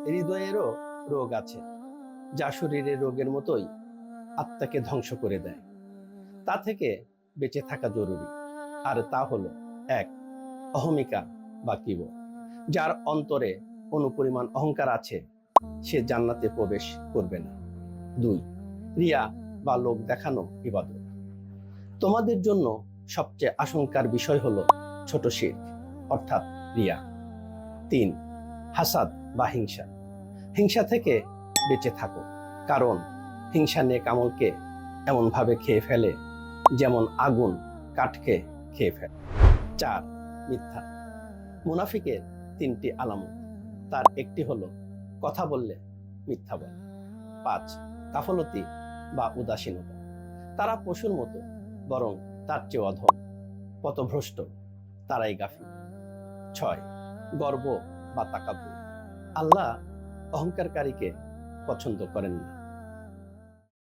হৃদয়েরও রোগ আছে, যা শরীরের রোগের মতোই আত্মাকে ধ্বংস করে দেয়। তা থেকে বেঁচে থাকা জরুরি। আর তা হলো, এক, অহমিকা বা কিবর। যার অন্তরে অনুপরিমাণ অহংকার আছে, সে জান্নাতে প্রবেশ করবে না। দুই, রিয়া বা লোক দেখানো ইবাদত। তোমাদের জন্য সবচেয়ে আশঙ্কার বিষয় হলো ছোট শিরক, অর্থাৎ রিয়া। তিন, হাসাদ বা হিংসা। হিংসা থেকে বেঁচে থাকো, কারণ হিংসা নেক আমলকে এমনভাবে খেয়ে ফেলে যেমন আগুন কাঠকে খেয়ে ফেলে। চার, মিথ্যা। মুনাফিকের তিনটি আলামত। তার একটি হলো কথা বললে মিথ্যা বলে। পাঁচ, গাফলতি বা উদাসীনতা। তারা পশুর মতো, বরং তার চেয়ে অধম। পথভ্রষ্ট, তারাই গাফিল। ছয়, গর্ব বা তাকাব্বুর। আল্লাহ অহংকারকারীকে পছন্দ করেন না।